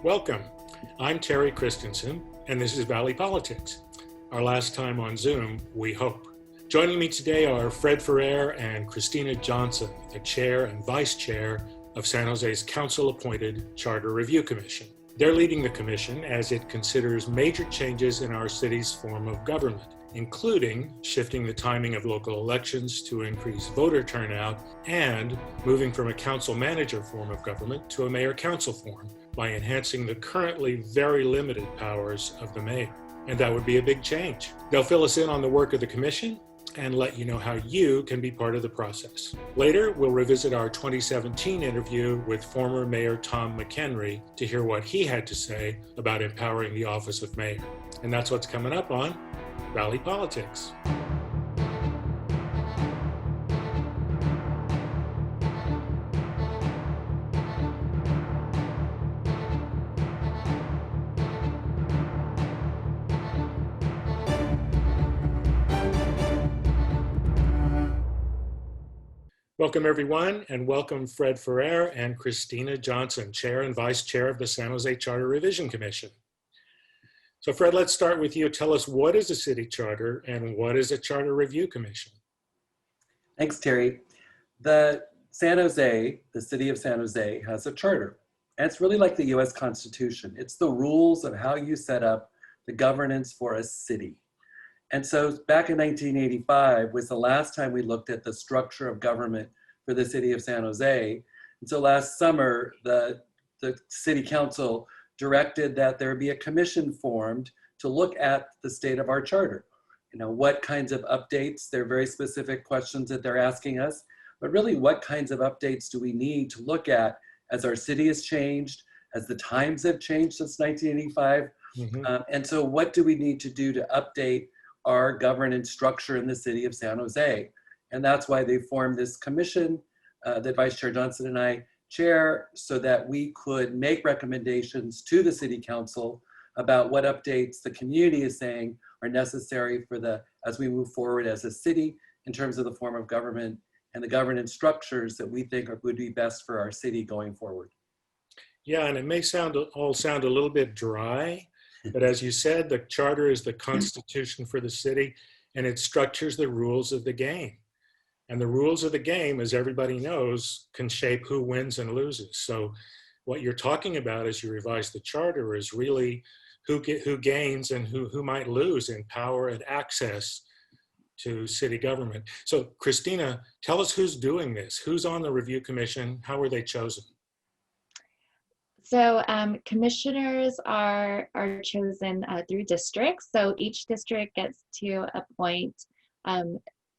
Welcome. I'm Terry Christensen, and this is Valley Politics. Our last time on Zoom, we hope. Joining me today are Fred Ferrer and Christina Johnson, the chair and vice chair of San Jose's council-appointed Charter Review Commission. They're leading the commission as it considers major changes in our city's form of government, including shifting the timing of local elections to increase voter turnout and moving from a council-manager form of government to a mayor-council form by enhancing the currently very limited powers of the mayor. And that would be a big change. They'll fill us in on the work of the commission and let you know how you can be part of the process. Later, we'll revisit our 2017 interview with former Mayor Tom McEnery to hear what he had to say about empowering the office of mayor. And that's what's coming up on Valley Politics. Welcome, everyone, and welcome Fred Ferrer and Christina Johnson, Chair and Vice Chair of the San Jose Charter Revision Commission. So Fred, let's start with you. Tell us, what is a city charter and what is a charter review commission? Thanks, Terry. The city of San Jose has a charter. And it's really like the US Constitution. It's the rules of how you set up the governance for a city. And so back in 1985 was the last time we looked at the structure of government for the city of San Jose. And so last summer, the city council directed that there be a commission formed to look at the state of our charter. You know, what kinds of updates, they're very specific questions that they're asking us, but really what kinds of updates do we need to look at as our city has changed, as the times have changed since 1985. And so what do we need to do to update our governance structure in the city of San Jose? And that's why they formed this commission that Vice Chair Johnson and I chair, so that we could make recommendations to the city council about what updates the community is saying are necessary for as we move forward as a city in terms of the form of government and the governance structures that we think would be best for our city going forward. Yeah, and it may all sound a little bit dry, but as you said, the charter is the constitution for the city, and it structures the rules of the game. And the rules of the game, as everybody knows, can shape who wins and loses. So what you're talking about as you revise the charter is really who gains and who might lose in power and access to city government. So Christina, tell us who's doing this. Who's on the review commission? How were they chosen? So commissioners are chosen through districts. So each district gets to appoint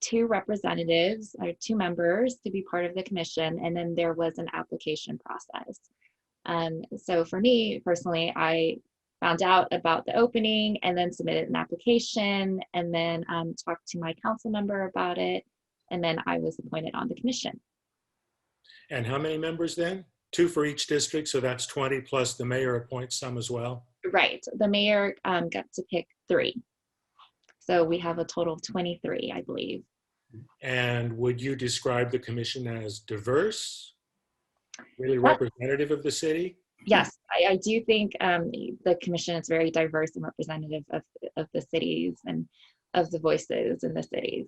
two representatives or two members to be part of the commission, and then there was an application process. So for me personally, I found out about the opening and then submitted an application, and then talked to my council member about it, and then I was appointed on the commission. And how many members then? 2 for each district, so that's 20, plus the mayor appoints some as well? Right, the mayor got to pick 3. So we have a total of 23, I believe. And would you describe the commission as diverse, really representative of the city? Yes, I do think the commission is very diverse and representative of the cities and of the voices in the cities.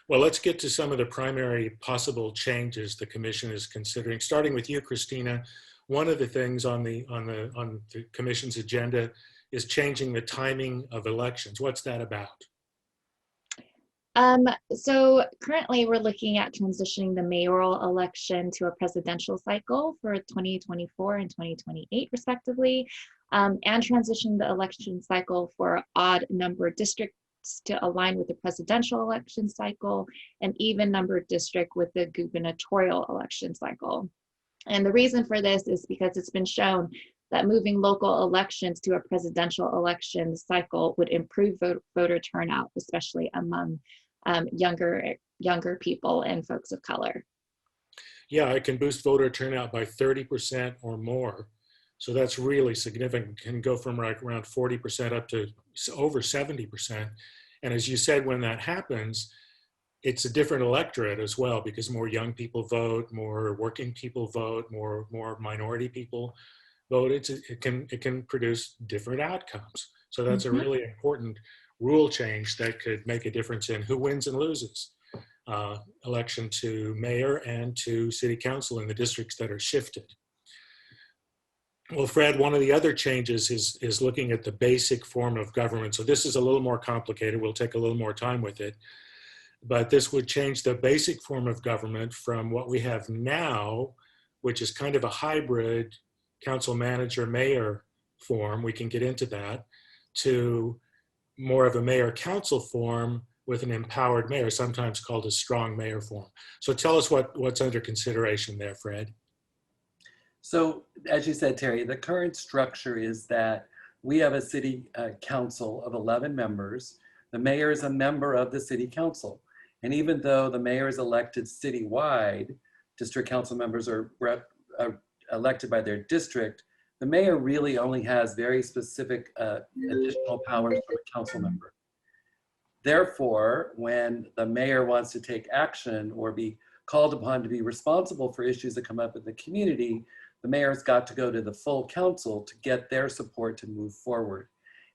Well, let's get to some of the primary possible changes the commission is considering. Starting with you, Christina, one of the things on the commission's agenda is changing the timing of elections. What's that about? So currently we're looking at transitioning the mayoral election to a presidential cycle for 2024 and 2028 respectively, and transition the election cycle for odd numbered districts to align with the presidential election cycle, and even numbered district with the gubernatorial election cycle. And the reason for this is because it's been shown that moving local elections to a presidential election cycle would improve voter turnout, especially among younger people and folks of color. Yeah, it can boost voter turnout by 30% or more. So that's really significant. It can go from like around 40% up to over 70%. And as you said, when that happens, it's a different electorate as well, because more young people vote, more working people vote, more minority people voted, it can produce different outcomes. So that's a Mhm. really important rule change that could make a difference in who wins and loses election to mayor and to city council in the districts that are shifted. Well, Fred, one of the other changes is looking at the basic form of government. So this is a little more complicated. We'll take a little more time with it. But this would change the basic form of government from what we have now, which is kind of a hybrid council manager mayor form. We can get into that, to more of a mayor council form with an empowered mayor, sometimes called a strong mayor form. So tell us what's under consideration there, Fred. So as you said, Terry, the current structure is that we have a city council of 11 members. The mayor is a member of the city council. And even though the mayor is elected citywide, district council members are elected by their district, the mayor really only has very specific additional powers from a council member. Therefore, when the mayor wants to take action or be called upon to be responsible for issues that come up in the community, the mayor's got to go to the full council to get their support to move forward.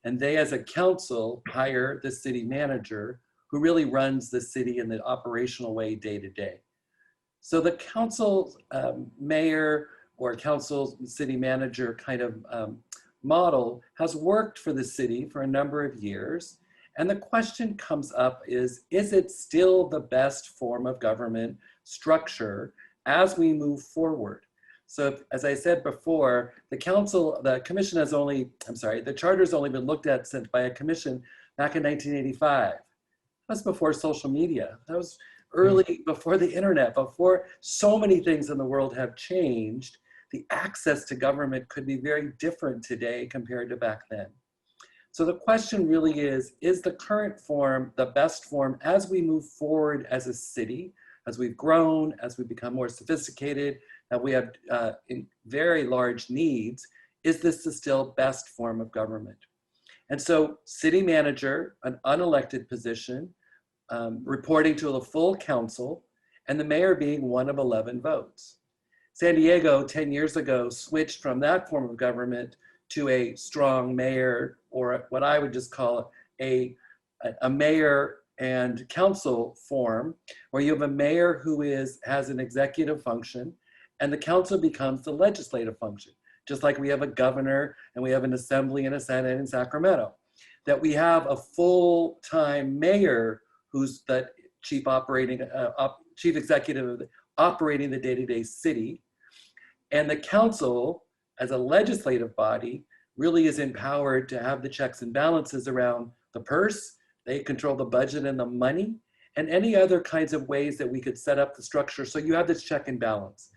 And they, as a council, hire the city manager, who really runs the city in the operational way day to day. So the council mayor or council city manager kind of model has worked for the city for a number of years. And the question comes up is it still the best form of government structure as we move forward? So as I said before, the commission has only, the charter's only been looked at since by a commission back in 1985. That's before social media. That was early, before the internet, before so many things in the world have changed. The access to government could be very different today compared to back then. So the question really is the current form the best form as we move forward as a city, as we've grown, as we become more sophisticated, and we have very large needs? Is this the still best form of government? And so city manager, an unelected position, reporting to the full council, and the mayor being one of 11 votes. San Diego 10 years ago switched from that form of government to a strong mayor, or what I would just call a mayor and council form, where you have a mayor who has an executive function, and the council becomes the legislative function, just like we have a governor and we have an assembly and a senate in Sacramento. That we have a full-time mayor who's the chief executive operating the day-to-day city, and the council as a legislative body really is empowered to have the checks and balances around the purse. They control the budget and the money, and any other kinds of ways that we could set up the structure so you have this check and balance.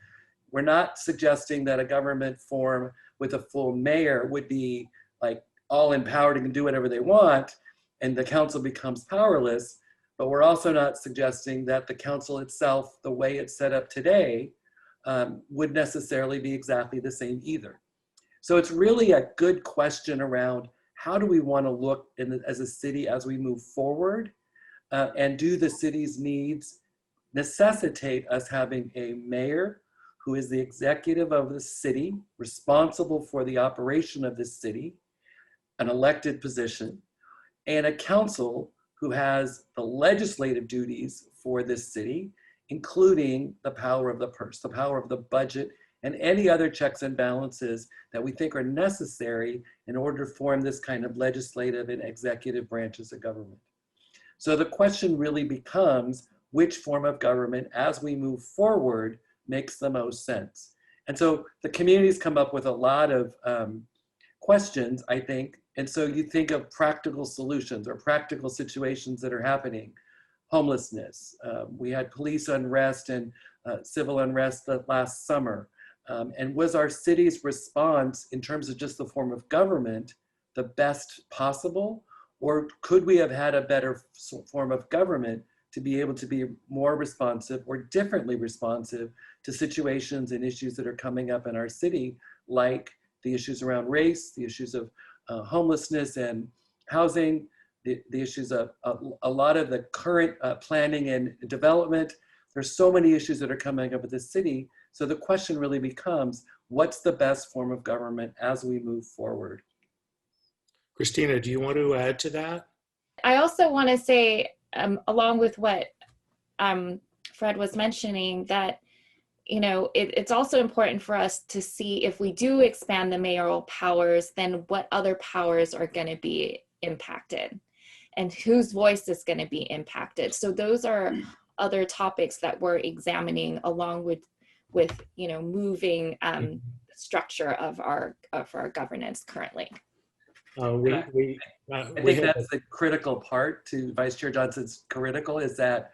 We're not suggesting that a government form with a full mayor would be like all empowered and can do whatever they want, and the council becomes powerless. But we're also not suggesting that the council itself, the way it's set up today, would necessarily be exactly the same either. So it's really a good question around how do we want to look as a city as we move forward, and do the city's needs necessitate us having a mayor who is the executive of the city, responsible for the operation of the city, an elected position, and a council who has the legislative duties for this city, including the power of the purse, the power of the budget, and any other checks and balances that we think are necessary in order to form this kind of legislative and executive branches of government. So the question really becomes, which form of government as we move forward makes the most sense? And so the communities come up with a lot of questions, I think. And so you think of practical solutions or practical situations that are happening. Homelessness. We had police unrest and civil unrest last summer. And was our city's response in terms of just the form of government the best possible? Or could we have had a better form of government to be able to be more responsive or differently responsive to situations and issues that are coming up in our city, like the issues around race, the issues of homelessness and housing, the issues of a lot of the current planning and development. There's so many issues that are coming up with the city. So the question really becomes, what's the best form of government as we move forward. Christina, do you want to add to that? I also want to say, along with what Fred was mentioning, that it's also important for us to see, if we do expand the mayoral powers, then what other powers are going to be impacted and whose voice is going to be impacted. So those are other topics that we're examining, along with moving structure of our governance currently. I think that's the critical part to Vice Chair Johnson's critical, is that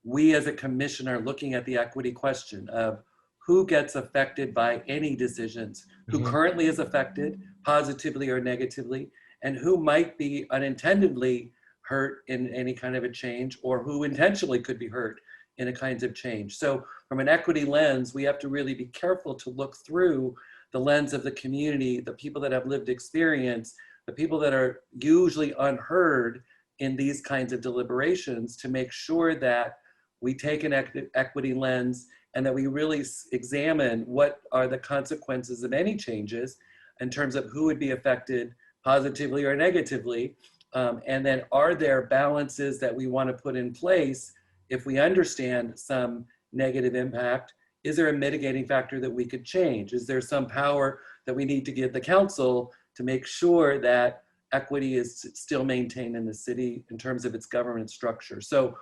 we as a commission are looking at the equity question of who gets affected by any decisions, who currently is affected positively or negatively, and who might be unintendedly hurt in any kind of a change, or who intentionally could be hurt in a kinds of change. So from an equity lens, we have to really be careful to look through the lens of the community, the people that have lived experience, the people that are usually unheard in these kinds of deliberations, to make sure that we take an equity lens and that we really examine what are the consequences of any changes in terms of who would be affected positively or negatively. And then are there balances that we want to put in place if we understand some negative impact? Is there a mitigating factor that we could change? Is there some power that we need to give the council to make sure that equity is still maintained in the city in terms of its government structure? So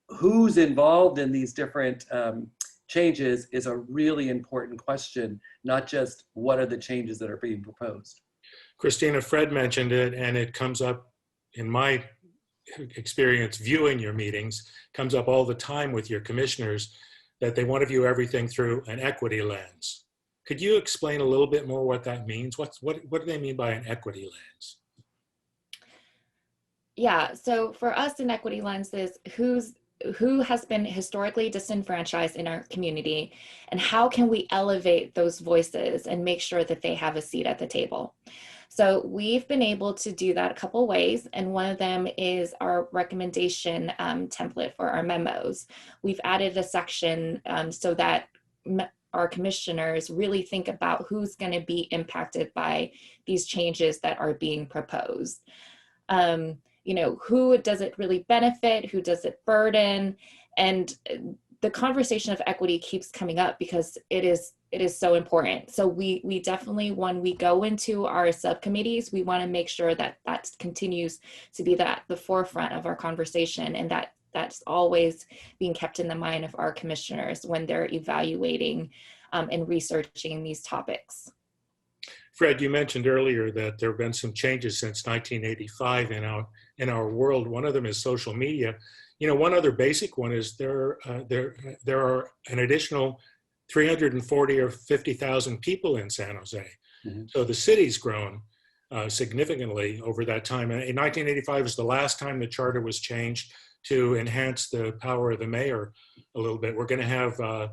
who's involved in these different changes is a really important question, not just what are the changes that are being proposed. Christina, Fred mentioned it, and it comes up in my experience viewing your meetings, comes up all the time with your commissioners, that they want to view everything through an equity lens. Could you explain a little bit more what that means? What do they mean by an equity lens? Yeah, so for us, an equity lens is who has been historically disenfranchised in our community, and how can we elevate those voices and make sure that they have a seat at the table. So we've been able to do that a couple ways, and one of them is our recommendation template for our memos. We've added a section so that our commissioners really think about who's going to be impacted by these changes that are being proposed. Who does it really benefit? Who does it burden? And the conversation of equity keeps coming up because it is so important. So we definitely, when we go into our subcommittees, we want to make sure that that continues to be the forefront of our conversation, and that's always being kept in the mind of our commissioners when they're evaluating and researching these topics. Fred, you mentioned earlier that there have been some changes since 1985 in our world. One of them is social media. One other basic one is there are an additional 340 or 50,000 people in San Jose. Mm-hmm. So the city's grown significantly over that time. And in 1985 was the last time the charter was changed to enhance the power of the mayor a little bit. We're going to have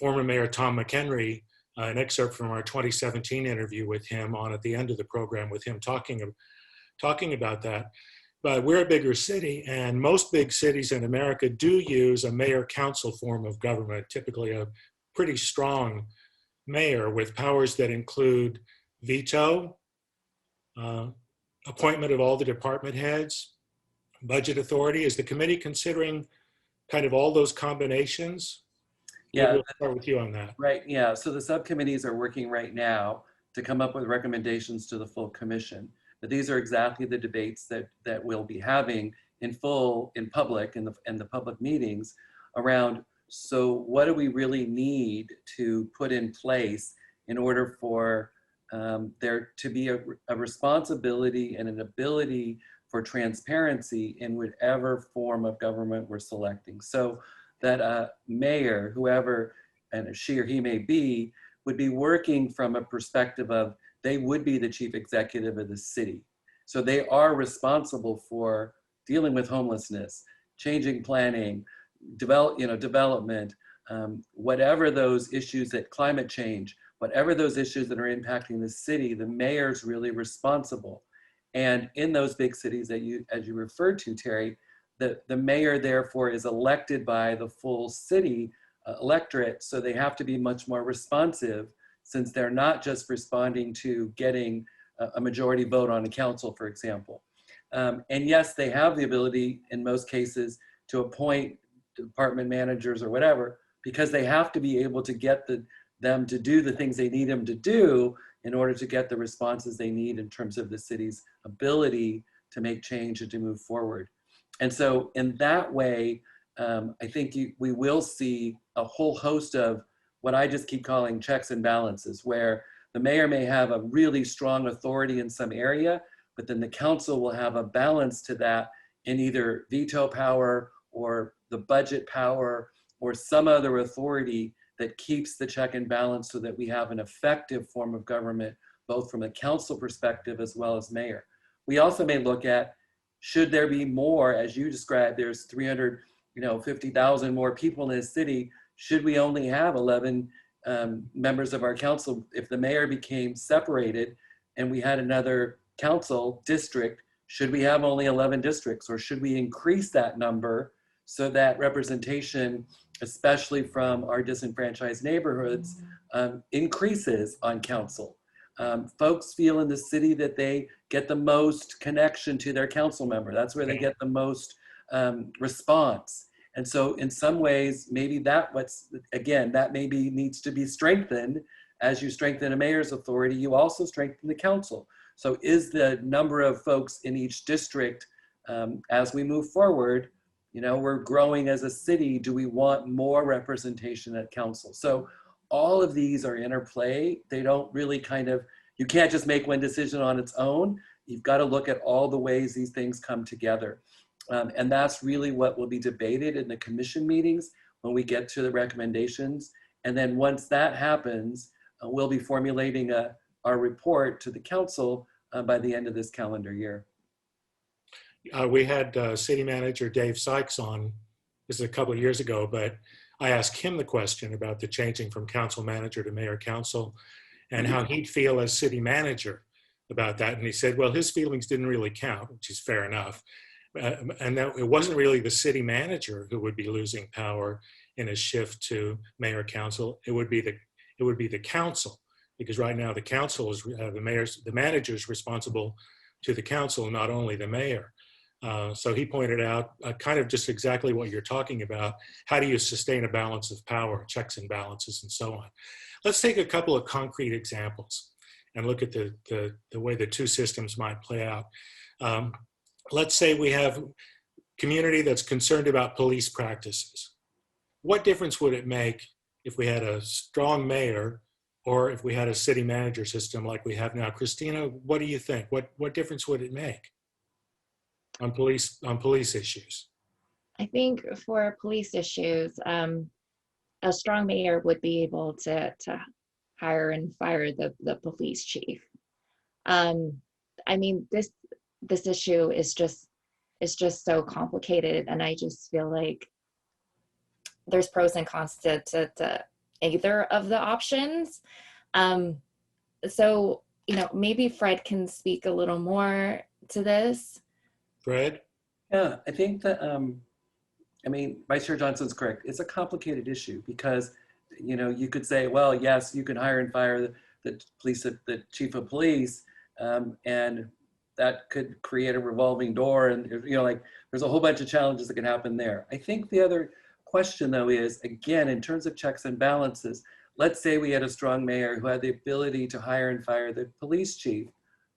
former Mayor Tom McEnery, an excerpt from our 2017 interview with him on at the end of the program, with him talking about that. But we're a bigger city, and most big cities in America do use a mayor-council form of government, typically a pretty strong mayor with powers that include veto, appointment of all the department heads, budget authority. Is the committee considering kind of all those combinations? Yeah, we'll start with you on that. Right, yeah. So the subcommittees are working right now to come up with recommendations to the full commission. But these are exactly the debates that we'll be having in public, in the public meetings around, so what do we really need to put in place in order for there to be a responsibility and an ability for transparency in whatever form of government we're selecting. So that a mayor, whoever and she or he may be, would be working from a perspective of they would be the chief executive of the city. So they are responsible for dealing with homelessness, changing planning, development, whatever those issues, that climate change, whatever those issues that are impacting the city, the mayor's really responsible. And in those big cities that as you referred to, Terry, the mayor therefore is elected by the full city electorate, so they have to be much more responsive since they're not just responding to getting a majority vote on a council, for example. And yes, they have the ability in most cases to appoint department managers or whatever, because they have to be able to get them to do the things they need them to do in order to get the responses they need in terms of the city's ability to make change and to move forward. And so in that way, I think we will see a whole host of what I just keep calling checks and balances, where the mayor may have a really strong authority in some area, but then the council will have a balance to that in either veto power or the budget power or some other authority that keeps the check and balance so that we have an effective form of government, both from a council perspective as well as mayor. We also may look at, should there be more, as you described, there's 350,000 more people in this city, should we only have 11 members of our council? If the mayor became separated and we had another council district, should we have only 11 districts, or should we increase that number so that representation, especially from our disenfranchised neighborhoods, increases on council? Folks feel in the city that they get the most connection to their council member. That's where they get the most response. And so in some ways, maybe that maybe needs to be strengthened. As you strengthen a mayor's authority, you also strengthen the council. So is the number of folks in each district, as we move forward, we're growing as a city, do we want more representation at council? So all of these are interplay. They don't really you can't just make one decision on its own. You've got to look at all the ways these things come together. And that's really what will be debated in the commission meetings when we get to the recommendations. And then once that happens, we'll be formulating our report to the council by the end of this calendar year. We had City Manager Dave Sykes on, this is a couple of years ago, but I asked him the question about the changing from council manager to mayor council and how he'd feel as city manager about that. And he said, well, his feelings didn't really count, which is fair enough. And that it wasn't really the city manager who would be losing power in a shift to mayor council. It would be the council, because right now the council is the manager is responsible to the council, not only the mayor. So he pointed out kind of just exactly what you're talking about. How do you sustain a balance of power, checks and balances, and so on? Let's take a couple of concrete examples and look at the way the two systems might play out. Let's say we have a community that's concerned about police practices. What difference would it make if we had a strong mayor or if we had a city manager system like we have now? Christina, what do you think? What difference would it make on police issues? I think for police issues, a strong mayor would be able to hire and fire the police chief. I mean, this issue is just so complicated, and I just feel like there's pros and cons to either of the options. So maybe Fred can speak a little more to this. Fred? Yeah, I think that Vice Chair Johnson's correct. It's a complicated issue because you could say, well, yes, you can hire and fire the chief of police, and that could create a revolving door, and there's a whole bunch of challenges that can happen there. I think the other question though is, again, in terms of checks and balances, let's say we had a strong mayor who had the ability to hire and fire the police chief.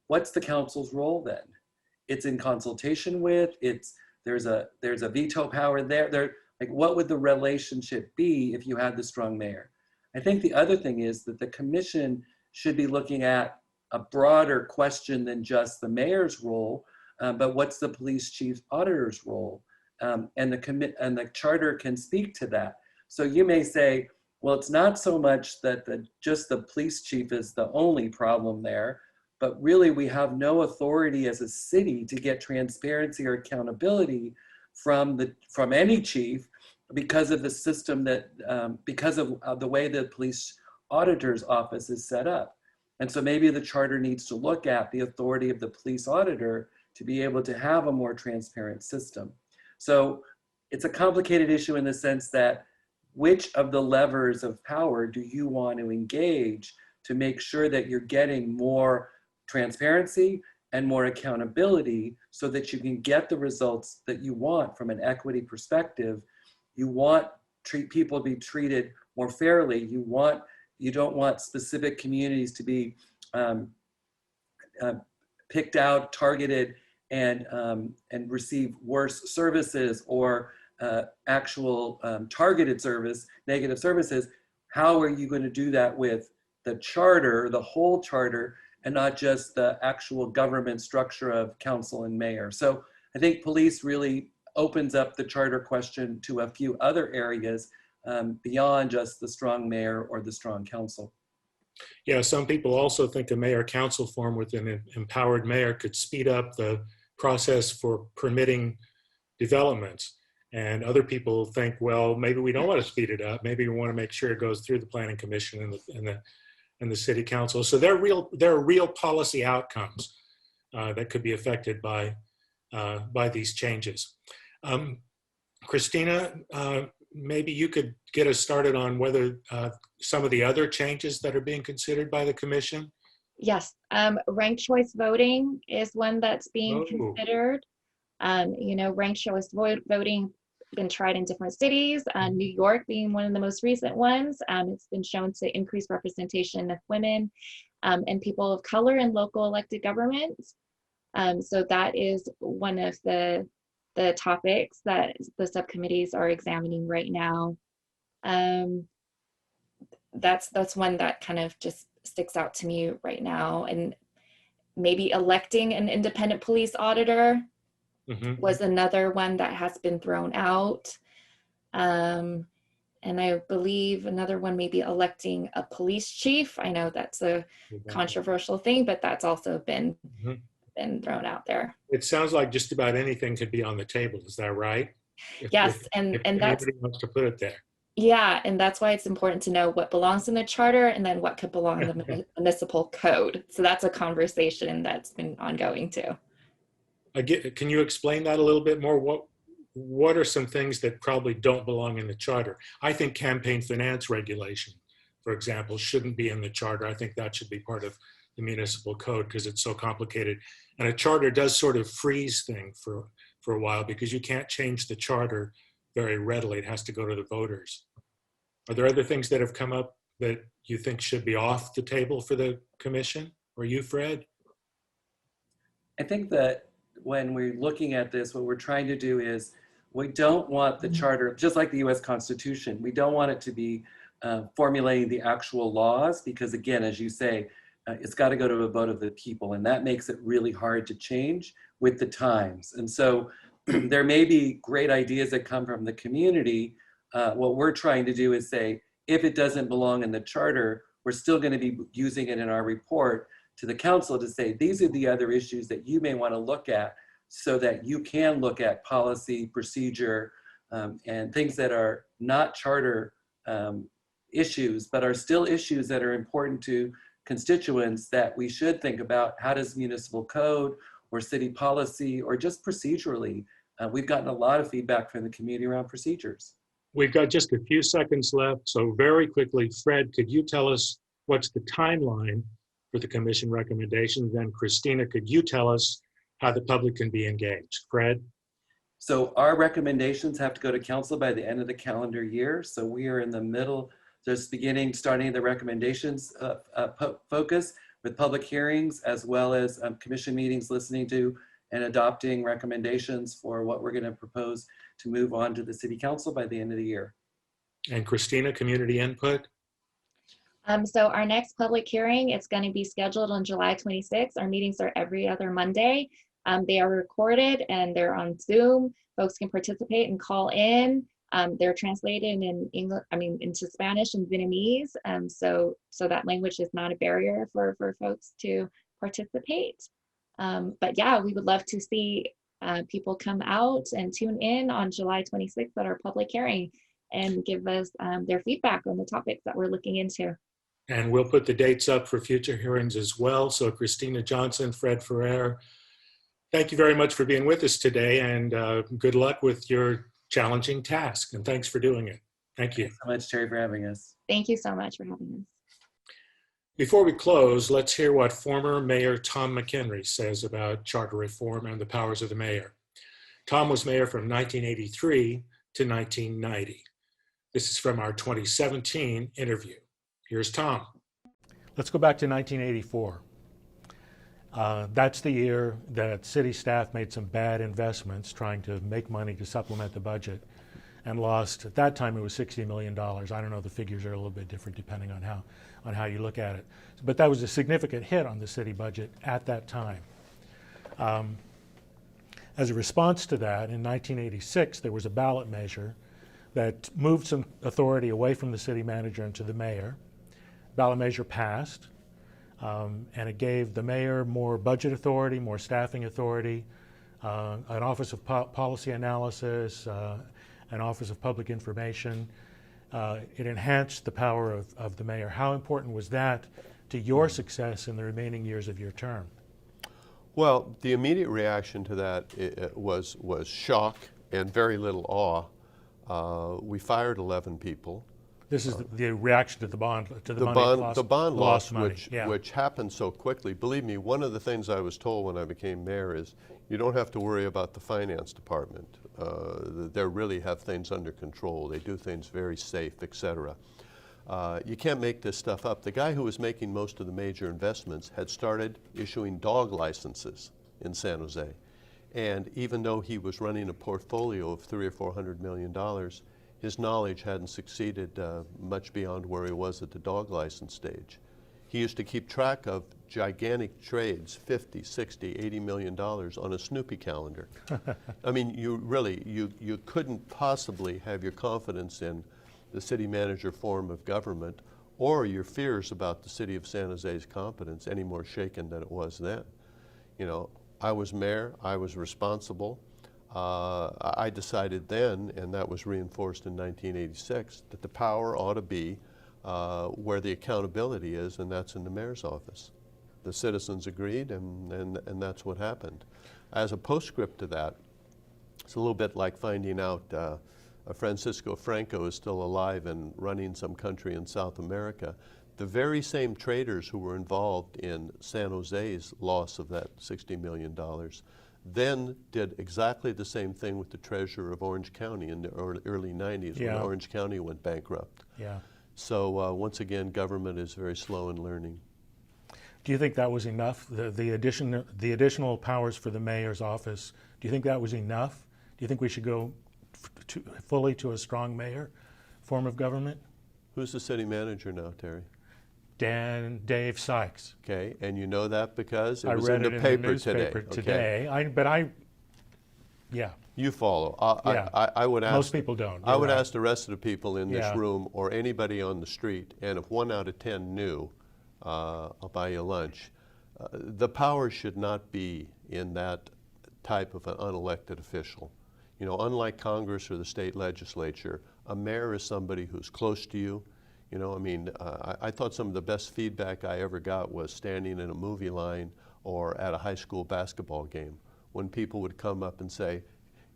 What's the council's role then? It's in consultation with, there's a veto power there. What would the relationship be if you had the strong mayor? I think the other thing is that the commission should be looking at a broader question than just the mayor's role, but what's the police chief auditor's role? And the charter can speak to that. So you may say, well, it's not so much that just the police chief is the only problem there, but really we have no authority as a city to get transparency or accountability from any chief because of the system because of the way the police auditor's office is set up. And so maybe the charter needs to look at the authority of the police auditor to be able to have a more transparent system. So it's a complicated issue in the sense that which of the levers of power do you want to engage to make sure that you're getting more transparency and more accountability so that you can get the results that you want from an equity perspective. You want people to be treated more fairly. You don't want specific communities to be picked out, targeted, and receive worse services or actual targeted negative services. How are you going to do that with the charter, the whole charter, and not just the actual government structure of council and mayor? So I think police really opens up the charter question to a few other areas beyond just the strong mayor or the strong council. Yeah, some people also think a mayor-council form with an empowered mayor could speed up the process for permitting developments. And other people think, well, maybe we don't want to speed it up. Maybe we want to make sure it goes through the planning commission and the city council. So there are real policy outcomes that could be affected by these changes. Christina, maybe you could get us started on whether some of the other changes that are being considered by the commission. Yes, ranked choice voting is one that's being considered. Ranked choice voting been tried in different cities, New York being one of the most recent ones. It's been shown to increase representation of women and people of color in local elected governments. So that is one of the topics that the subcommittees are examining right now. That's one that kind of just sticks out to me right now. And maybe electing an independent police auditor was another one that has been thrown out. And I believe another one may be electing a police chief. I know that's a controversial thing, but that's also been thrown out there. It sounds like just about anything could be on the table. Is that right? Yes, and that's wants to put it there. Yeah, and that's why it's important to know what belongs in the charter and then what could belong in the municipal code. So that's a conversation that's been ongoing too. Can you explain that a little bit more? What are some things that probably don't belong in the charter? I think campaign finance regulation, for example, shouldn't be in the charter. I think that should be part of the municipal code because it's so complicated. And a charter does sort of freeze things for a while because you can't change the charter very readily. It has to go to the voters. Are there other things that have come up that you think should be off the table for the commission? Or you, Fred? I think that when we're looking at this, what we're trying to do is we don't want the charter, just like the US Constitution, we don't want it to be formulating the actual laws because, again, as you say, it's got to go to a vote of the people, and that makes it really hard to change with the times. And so there may be great ideas that come from the community. What we're trying to do is say, if it doesn't belong in the charter, we're still going to be using it in our report to the council to say, these are the other issues that you may want to look at so that you can look at policy, procedure, and things that are not charter issues, but are still issues that are important to constituents that we should think about. How does municipal code or city policy or just procedurally? We've gotten a lot of feedback from the community around procedures. We've got just a few seconds left. So very quickly, Fred, could you tell us what's the timeline for the commission recommendations? And Christina, could you tell us how the public can be engaged? Fred? So our recommendations have to go to council by the end of the calendar year. So we are in the middle, just starting the recommendations focus with public hearings, as well as commission meetings, listening to and adopting recommendations for what we're going to propose to move on to the city council by the end of the year. And Christina, community input? So our next public hearing, it's going to be scheduled on July 26th. Our meetings are every other Monday. They are recorded and they're on Zoom. Folks can participate and call in. They're translated in English, into Spanish and Vietnamese. So that language is not a barrier for folks to participate. But yeah, we would love to see people come out and tune in on July 26th at our public hearing and give us their feedback on the topics that we're looking into. And we'll put the dates up for future hearings as well. So Christina Johnson, Fred Ferrer, thank you very much for being with us today, and good luck with your challenging task. And thanks for doing it. Thank you. Thanks so much, Terry, for having us. Thank you so much for having us. Before we close, let's hear what former Mayor Tom McEnery says about charter reform and the powers of the mayor. Tom was mayor from 1983 to 1990. This is from our 2017 interview. Here's Tom. Let's go back to 1984. That's the year that city staff made some bad investments trying to make money to supplement the budget and lost, at that time it was $60 million. I don't know, the figures are a little bit different depending on how you look at it. But that was a significant hit on the city budget at that time. As a response to that, in 1986, there was a ballot measure that moved some authority away from the city manager and to the mayor. Ballot measure passed. And it gave the mayor more budget authority, more staffing authority, an Office of Policy Analysis, an Office of Public Information. It enhanced the power of the mayor. How important was that to your success in the remaining years of your term? Well, the immediate reaction to that was shock and very little awe. We fired 11 people. This is the reaction to the bond loss, money. which happened so quickly. Believe me, one of the things I was told when I became mayor is you don't have to worry about the finance department. They really have things under control. They do things very safe, etc. You can't make this stuff up. The guy who was making most of the major investments had started issuing dog licenses in San Jose. And even though he was running a portfolio of $300 or $400 million, his knowledge hadn't succeeded much beyond where he was at the dog license stage. He used to keep track of gigantic trades, 50, 60, $80 million on a Snoopy calendar. I mean, you couldn't possibly have your confidence in the city manager form of government or your fears about the city of San Jose's competence any more shaken than it was then. You know, I was mayor, I was responsible. I decided then, and that was reinforced in 1986, that the power ought to be where the accountability is, and that's in the mayor's office. The citizens agreed, and that's what happened. As a postscript to that, it's a little bit like finding out Francisco Franco is still alive and running some country in South America. The very same traders who were involved in San Jose's loss of that $60 million then did exactly the same thing with the treasurer of Orange County in the early 90s when Orange County went bankrupt. Yeah. So once again, government is very slow in learning. Do you think that was enough? The additional powers for the mayor's office, do you think that was enough? Do you think we should go fully to a strong mayor form of government? Who's the city manager now, Terry? Dave Sykes. Okay, and you know that because I was read in the paper today. Yeah. You follow. I would ask. Most people don't. I would ask the rest of the people in this room or anybody on the street, and if 1 out of 10 knew, I'll buy you lunch. The power should not be in that type of an unelected official. You know, unlike Congress or the state legislature, a mayor is somebody who's close to you. You know, I mean, I thought some of the best feedback I ever got was standing in a movie line or at a high school basketball game when people would come up and say,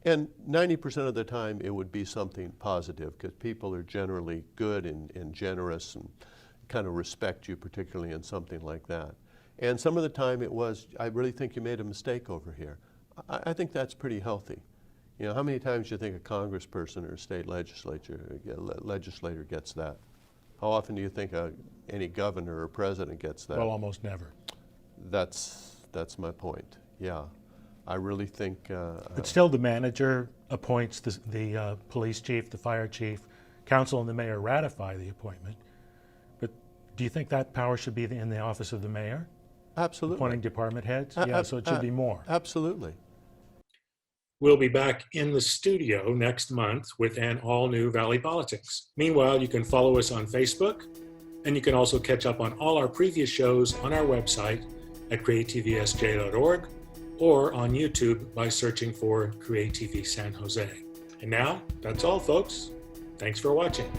and 90% of the time it would be something positive because people are generally good and generous and kind of respect you, particularly in something like that. And some of the time it was, I really think you made a mistake over here. I think that's pretty healthy. You know, how many times do you think a congressperson or a state legislator gets that? How often do you think any governor or president gets that? Well, almost never. That's my point. Yeah, I really think. But still, the manager appoints the police chief, the fire chief, council, and the mayor ratify the appointment. But do you think that power should be in the office of the mayor? Absolutely. Appointing department heads? Yeah, so it should be more. Absolutely. We'll be back in the studio next month with an all-new Valley Politics. Meanwhile, you can follow us on Facebook, and you can also catch up on all our previous shows on our website at createtvsj.org or on YouTube by searching for Create TV San Jose. And now, that's all, folks. Thanks for watching.